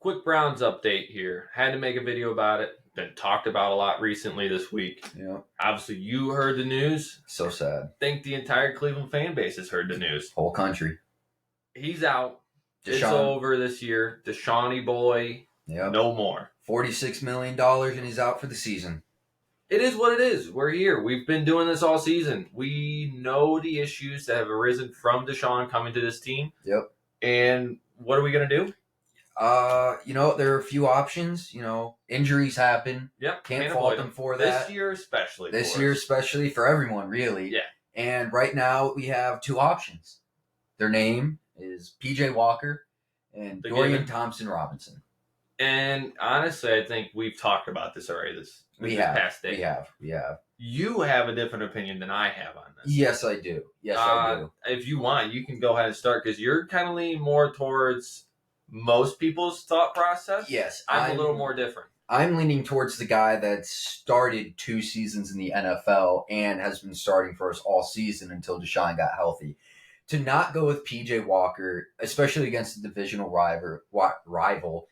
Quick Browns update here. Had to make a video about it. Been talked about a lot recently this week. Yeah. Obviously, you heard the news. So sad. Think the entire Cleveland fan base has heard the news. Whole country. He's out. It's Deshaun. over this year. Deshaun boy. Yep. No more. $46 million and he's out for the season. It is what it is. We're here. We've been doing this all season. We know the issues that have arisen from Deshaun coming to this team. Yep. And what are we going to do? There are a few options. Injuries happen. Yep. Can't fault them for that. This year especially. This year especially for everyone, really. Yeah. And right now we have two options. Their name is P.J. Walker and Dorian Thompson-Robinson. And honestly, I think we've talked about this already this past day. We have. You have a different opinion than I have on this. Yes, I do. I do. If you want, you can go ahead and start because you're kind of leaning more towards most people's thought process. Yes. I'm a little more different. I'm leaning towards the guy that started 2 seasons in the NFL and has been starting for us all season until Deshaun got healthy. To not go with P.J. Walker, especially against the divisional rival,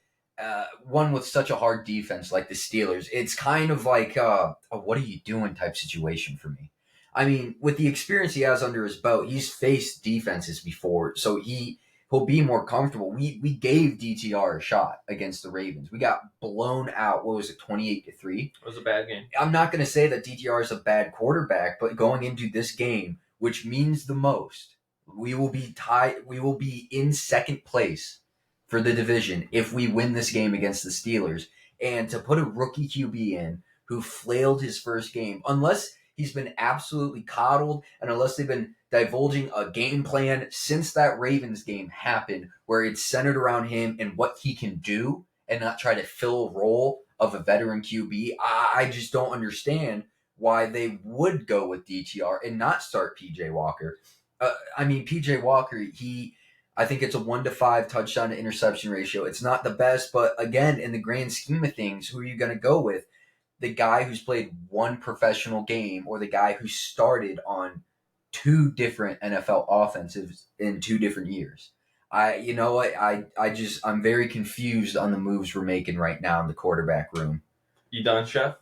one with such a hard defense like the Steelers, it's kind of like a what are you doing type situation for me. I mean, with the experience he has under his belt, he's faced defenses before, so he'll be more comfortable. We gave DTR a shot against the Ravens. We got blown out. What was it, 28-3? It was a bad game. I'm not going to say that DTR is a bad quarterback, but going into this game, which means the most, we will be tied. We will be in second place for the division if we win this game against the Steelers. And to put a rookie QB in who flailed his first game, unless he's been absolutely coddled and unless they've been divulging a game plan since that Ravens game happened where it's centered around him and what he can do and not try to fill a role of a veteran QB, I just don't understand why they would go with DTR and not start P.J. Walker. P.J. Walker, I think it's a 1-to-5 touchdown to interception ratio. It's not the best, but again, in the grand scheme of things, who are you going to go with? The guy who's played one professional game or the guy who started on 2 different NFL offensives in 2 different years? I'm very confused on the moves we're making right now in the quarterback room. You done, Chef?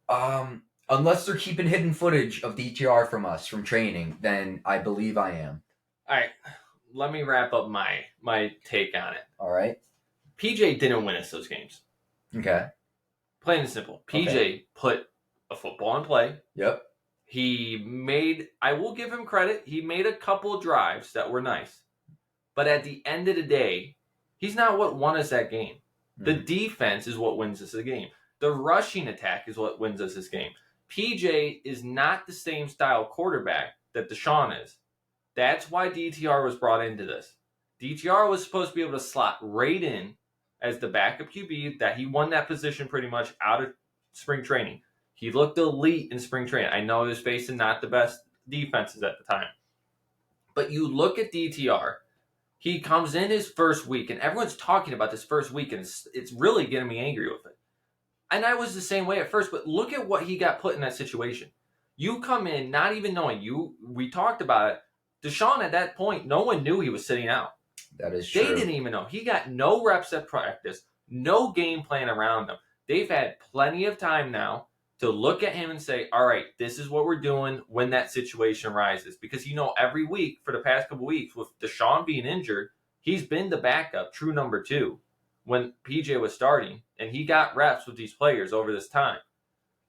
Unless they're keeping hidden footage of DTR from us from training, then I believe I am. All right. Let me wrap up my take on it. All right. PJ didn't win us those games. Okay. Plain and simple. PJ put a football in play. Yep. I will give him credit, he made a couple drives that were nice. But at the end of the day, he's not what won us that game. The defense is what wins us the game. The rushing attack is what wins us this game. PJ is not the same style quarterback that Deshaun is. That's why DTR was brought into this. DTR was supposed to be able to slot right in as the backup QB, that he won that position pretty much out of spring training. He looked elite in spring training. I know he was facing not the best defenses at the time. But you look at DTR, he comes in his first week, and everyone's talking about this first week, and it's really getting me angry with it. And I was the same way at first, but look at what he got put in that situation. You come in not even knowing. We talked about it. Deshaun, at that point, no one knew he was sitting out. That is true. They didn't even know. He got no reps at practice, no game plan around him. They've had plenty of time now to look at him and say, all right, this is what we're doing when that situation arises. Because, every week for the past couple weeks, with Deshaun being injured, he's been the backup, true number 2, when PJ was starting. And he got reps with these players over this time.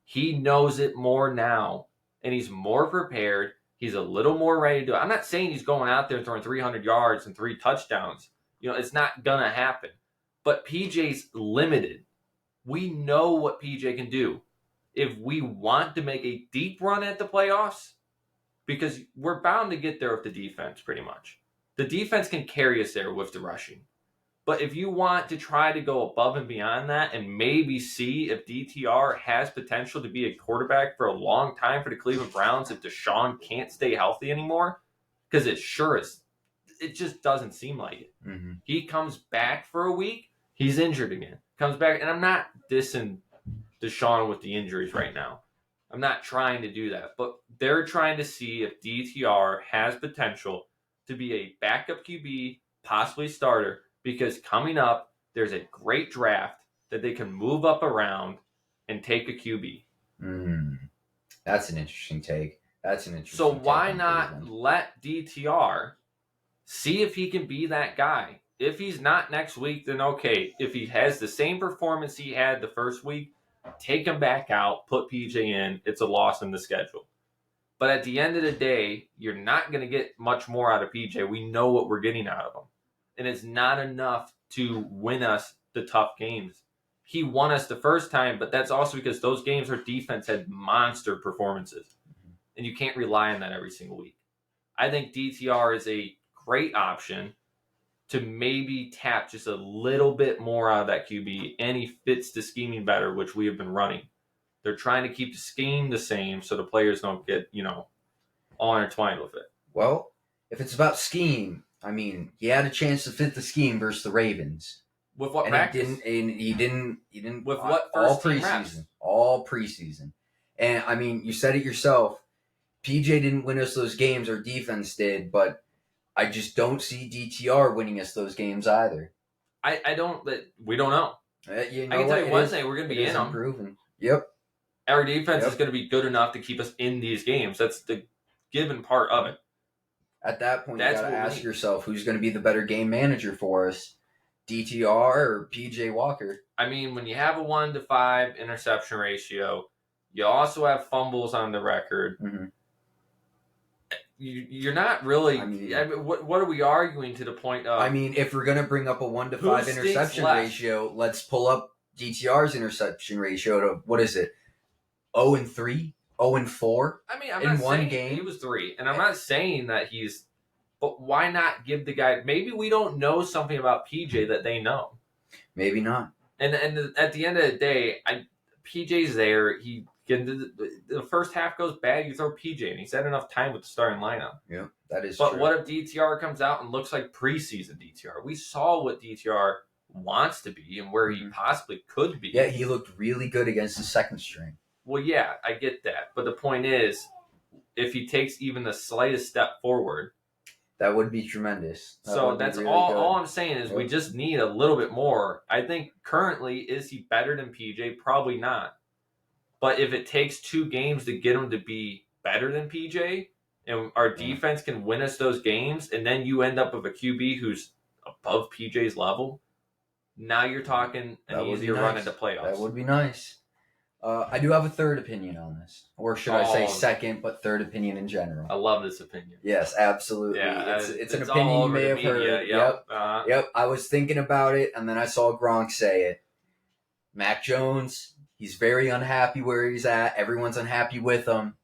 He knows it more now, and he's more prepared. He's a little more ready to do it. I'm not saying he's going out there throwing 300 yards and 3 touchdowns. It's not going to happen. But PJ's limited. We know what PJ can do. If we want to make a deep run at the playoffs, because we're bound to get there with the defense pretty much. The defense can carry us there with the rushing. But if you want to try to go above and beyond that and maybe see if DTR has potential to be a quarterback for a long time for the Cleveland Browns if Deshaun can't stay healthy anymore, because it just doesn't seem like it. Mm-hmm. He comes back for a week, he's injured again. Comes back, and I'm not dissing Deshaun with the injuries right now. I'm not trying to do that. But they're trying to see if DTR has potential to be a backup QB, possibly starter, because coming up, there's a great draft that they can move up around and take a QB. That's an interesting take. So why on not Cleveland. let DTR see if he can be that guy? If he's not next week, then okay. If he has the same performance he had the first week, take him back out, put PJ in. It's a loss in the schedule. But at the end of the day, you're not going to get much more out of PJ. We know what we're getting out of him. And it's not enough to win us the tough games. He won us the first time, but that's also because those games our defense had monster performances. And you can't rely on that every single week. I think DTR is a great option to maybe tap just a little bit more out of that QB, and he fits the scheming better, which we have been running. They're trying to keep the scheme the same so the players don't get, all intertwined with it. Well, if it's about scheme, I mean, he had a chance to fit the scheme versus the Ravens. With what and practice? He didn't. With what all first team preseason? reps? All preseason. And I mean, you said it yourself. PJ didn't win us those games. Our defense did, but I just don't see DTR winning us those games either. I don't. We don't know. I can tell you one thing: we're going to be in them. Improving. Yep. Our defense is going to be good enough to keep us in these games. That's the given part of it. At that point, you got to ask yourself who's going to be the better game manager for us, DTR or PJ Walker. I mean, when you have a 1-to-5 interception ratio, you also have fumbles on the record. Mm-hmm. You're not really. I mean, what are we arguing to the point of? I mean, if we're going to bring up a 1-to-5 interception ratio, let's pull up DTR's interception ratio to, what is it, 0-3, 0-4. I mean, I'm in not one saying game. He was 3, and I'm not saying that he's. But why not give the guy? Maybe we don't know something about PJ that they know. Maybe not. And at the end of the day, PJ's there. He the first half goes bad. You throw PJ, and he's had enough time with the starting lineup. Yeah, that is. But true. What if DTR comes out and looks like preseason DTR? We saw what DTR wants to be and where he possibly could be. Yeah, he looked really good against the second string. Well, yeah, I get that. But the point is, if he takes even the slightest step forward, that would be tremendous. That's really all I'm saying is we just need a little bit more. I think currently, is he better than PJ? Probably not. But if it takes 2 games to get him to be better than PJ, and our defense can win us those games, and then you end up with a QB who's above PJ's level, now you're talking an easier run into playoffs. That would be nice. I do have a third opinion on this. Or should I say second, but third opinion in general. I love this opinion. Yes, absolutely. Yeah, it's an opinion you may have heard. Yep. Yep. I was thinking about it, and then I saw Gronk say it. Mac Jones, he's very unhappy where he's at. Everyone's unhappy with him.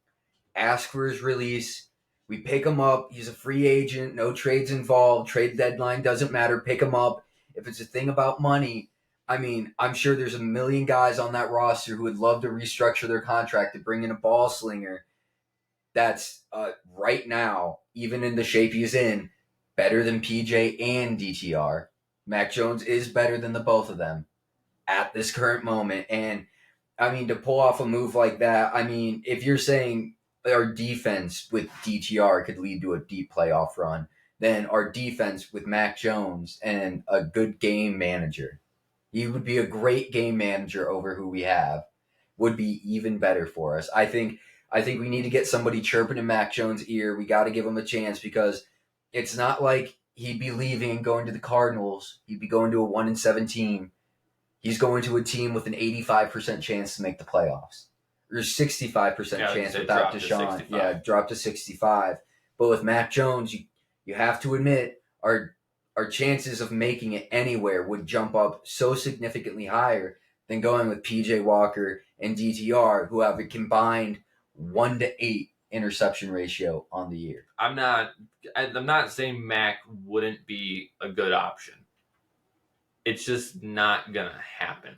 Ask for his release. We pick him up. He's a free agent. No trades involved. Trade deadline doesn't matter. Pick him up. If it's a thing about money, I mean, I'm sure there's a million guys on that roster who would love to restructure their contract to bring in a ball slinger that's right now, even in the shape he's in, better than PJ and DTR. Mac Jones is better than the both of them at this current moment. And, I mean, to pull off a move like that, I mean, if you're saying our defense with DTR could lead to a deep playoff run, then our defense with Mac Jones and a good game manager, he would be a great game manager over who we have, would be even better for us. I think we need to get somebody chirping in Mac Jones' ear. We got to give him a chance because it's not like he'd be leaving and going to the Cardinals. He'd be going to a 1-7 team. He's going to a team with an 85% chance to make the playoffs. There's 65% chance without Deshaun. Yeah, drop to 65. But with Mac Jones, you have to admit our chances of making it anywhere would jump up so significantly higher than going with PJ Walker and DTR, who have a combined 1-8 interception ratio on the year. I'm not saying Mac wouldn't be a good option. It's just not gonna happen.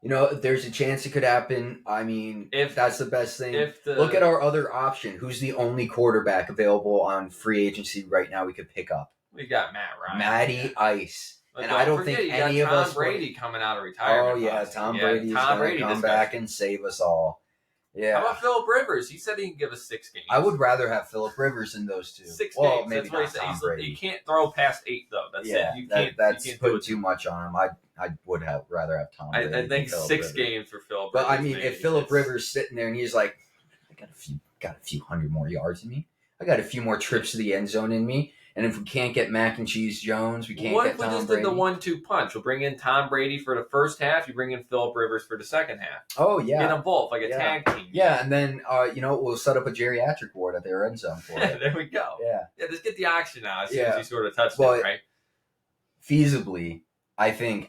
You know, there's a chance it could happen. I mean, if that's the best thing. Look at our other option. Who's the only quarterback available on free agency right now we could pick up? We got Matt Ryan. Matty Ice. But and I don't think any of us... Tom Brady coming out of retirement. Oh, yeah. Tom Brady's going to come back and save us all. Yeah. How about Phillip Rivers? He said he can give us 6 games. I would rather have Phillip Rivers than those two. 6 well, games. maybe That's what he not said. Tom Brady. He can't throw past 8 though. That's yeah, it. You can't. That's you can't putting do it too much on him. I would rather have Tom Brady. I think than Phillip 6 Rivers. games for Phillip But Rivers. I mean, if Phillip Rivers sitting there and he's like, I got a few hundred more yards in me. I got a few more trips to the end zone in me. And if we can't get Mac and Cheese Jones, we can't what get if we Tom just Brady. did the 1-2 punch? We'll bring in Tom Brady for the first half. You bring in Phillip Rivers for the second half. Oh yeah, Get them both like a tag team. Yeah, and then we'll set up a geriatric ward at their end zone for it. There we go. Yeah, just get the auction out as soon as you sort of touch it, right? Feasibly, I think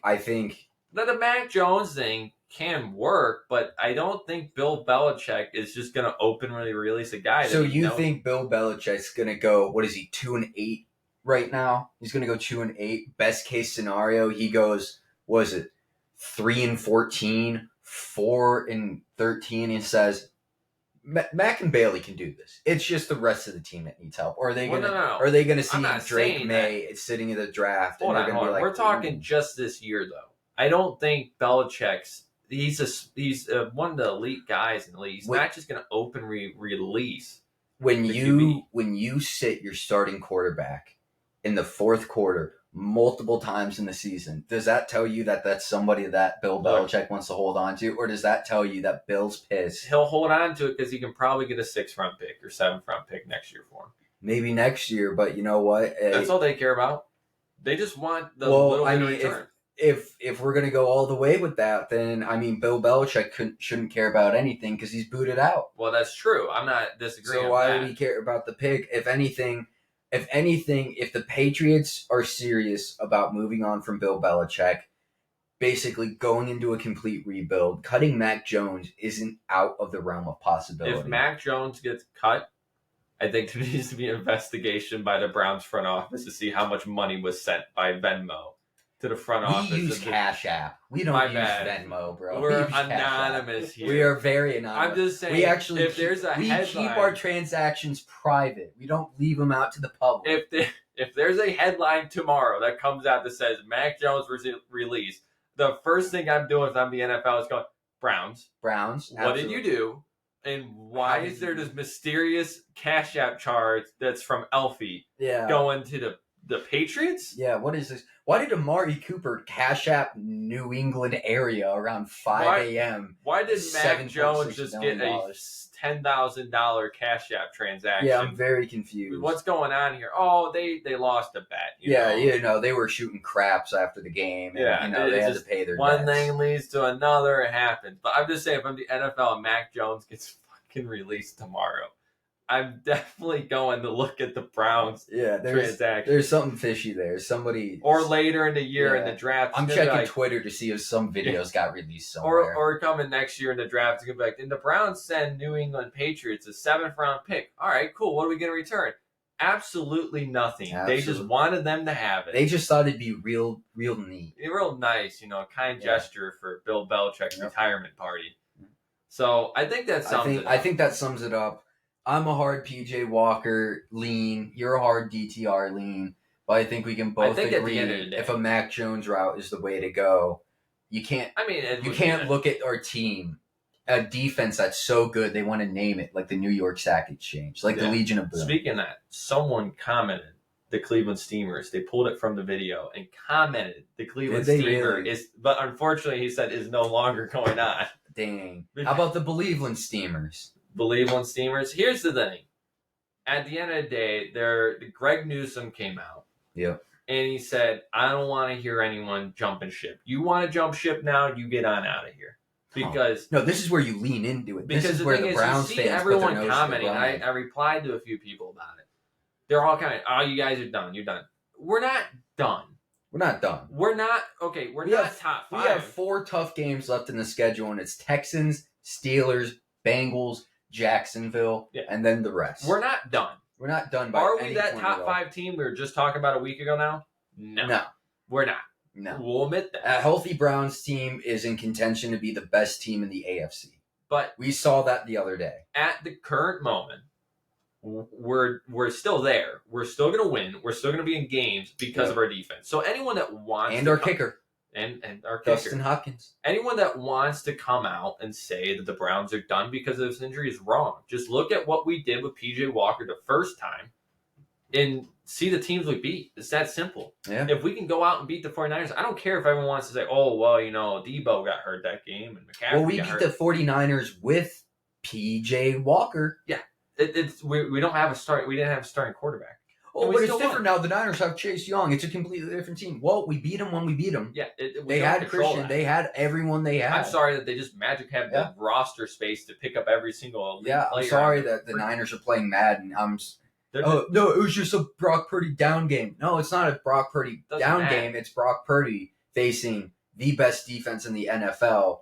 the Mac Jones thing can work, but I don't think Bill Belichick is just going to openly release a guy. So you think Bill Belichick's going to go? What is he? 2-8 right now. He's going to go 2-8. Best case scenario, he goes. Was it 3-14, 4-13, and says Mac and Bailey can do this. It's just the rest of the team that needs help. Or are they going to? No. Are they going to see Drake May sitting in the draft? Hold on. Like, we're talking just this year, though. I don't think Belichick's. He's one of the elite guys in the league. He's not just going to open release. When you sit your starting quarterback in the fourth quarter multiple times in the season, does that tell you that that's somebody that Bill Belichick wants to hold on to, or does that tell you that Bill's pissed? He'll hold on to it because he can probably get a 6th round pick or 7th round pick next year for him. Maybe next year, but you know what? That's all they care about. They just want the little bit of return. If we're gonna go all the way with that, then I mean, Bill Belichick shouldn't care about anything because he's booted out. Well, that's true. I'm not disagreeing. So why would he care about the pick? If anything, if the Patriots are serious about moving on from Bill Belichick, basically going into a complete rebuild, cutting Mac Jones isn't out of the realm of possibility. If Mac Jones gets cut, I think there needs to be an investigation by the Browns front office to see how much money was sent by Venmo to the front office. We use Cash App. We don't use Venmo, bro. We're anonymous here. We are very anonymous. I'm just saying. We actually keep our transactions private. We don't leave them out to the public. If there's a headline tomorrow that comes out that says Mac Jones was released, the first thing I'm doing if I'm the NFL is going, Browns. What did you do? And why is there this mysterious Cash App charge that's from Elfie going to the Patriots? Yeah, what is this? Why did Amari Cooper Cash App New England area around 5 a.m.? Why did Mac Jones just get a $10,000 Cash App transaction? Yeah, I'm very confused. What's going on here? Oh, they lost a bet. They were shooting craps after the game. And, they had to pay their one debts. Thing leads to another. It happens. But I'm just saying, if I'm the NFL and Mac Jones gets fucking released tomorrow, I'm definitely going to look at the Browns transaction. There's something fishy there. Somebody or later in the year in the draft. I'm checking Twitter to see if some videos got released somewhere. Or coming next year in the draft to get back. And the Browns send New England Patriots a 7th round pick. All right, cool. What are we going to return? Absolutely nothing. They just wanted them to have it. They just thought it'd be real neat. Real nice, kind gesture for Bill Belichick's retirement party. So I think that sums it up. I think that sums it up. I'm a hard PJ Walker lean. You're a hard DTR lean. But I think we can both agree if a Mac Jones route is the way to go. You can't. You can't look at our team, a defense that's so good they want to name it like the New York Sack Exchange, like the Legion of Boom. Speaking of that, someone commented the Cleveland Steamers. They pulled it from the video and commented the Cleveland Steamer is, but unfortunately, he said is no longer going on. Dang. How about the Believeland Steamers? Steamers. Here's the thing. At the end of the day, Greg Newsom came out. Yep. And he said, I don't want to hear anyone jumping ship. You want to jump ship now, you get on out of here. Because no, this is where you lean into it. Because this is where the Browns fans everyone put their nose commenting. I replied to a few people about it. They're all kind of, oh, you guys are done. You're done. We're not done. We're not done. We're not okay. We're not top 5. We have 4 tough games left in the schedule, and it's Texans, Steelers, Bengals, Jacksonville, and then the rest. We're not done. We're not done. Are we that top 5 team we were just talking about a week ago now? No. We're not. No. We'll admit that. A healthy Browns team is in contention to be the best team in the AFC. But we saw that the other day. At the current moment, we're still there. We're still going to win. We're still going to be in games because of our defense. So anyone that wants our kicker. and our Dustin kicker. Hopkins. Anyone that wants to come out and say that the Browns are done because of this injury is wrong. Just look at what we did with PJ Walker the first time and see the teams we beat. It's that simple. Yeah. If we can go out and beat the 49ers, I don't care if everyone wants to say, oh, well, Debo got hurt that game and McCaffrey Well, we got beat hurt. the 49ers with PJ Walker. Yeah. We don't have a start. We didn't have a starting quarterback. Oh, but it's different now. The Niners have Chase Young. It's a completely different team. Well, we beat them when we beat them. Yeah, they had Christian. That. They had everyone they had. I'm sorry that they just magic have the roster space to pick up every single player. I'm sorry that the Niners are playing Madden. No, it was just a Brock Purdy down game. No, it's not a Brock Purdy down game. It's Brock Purdy facing the best defense in the NFL,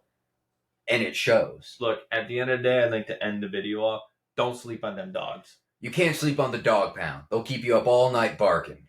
and it shows. Look, at the end of the day, I'd like to end the video off. Don't sleep on them dogs. You can't sleep on the dog pound. They'll keep you up all night barking.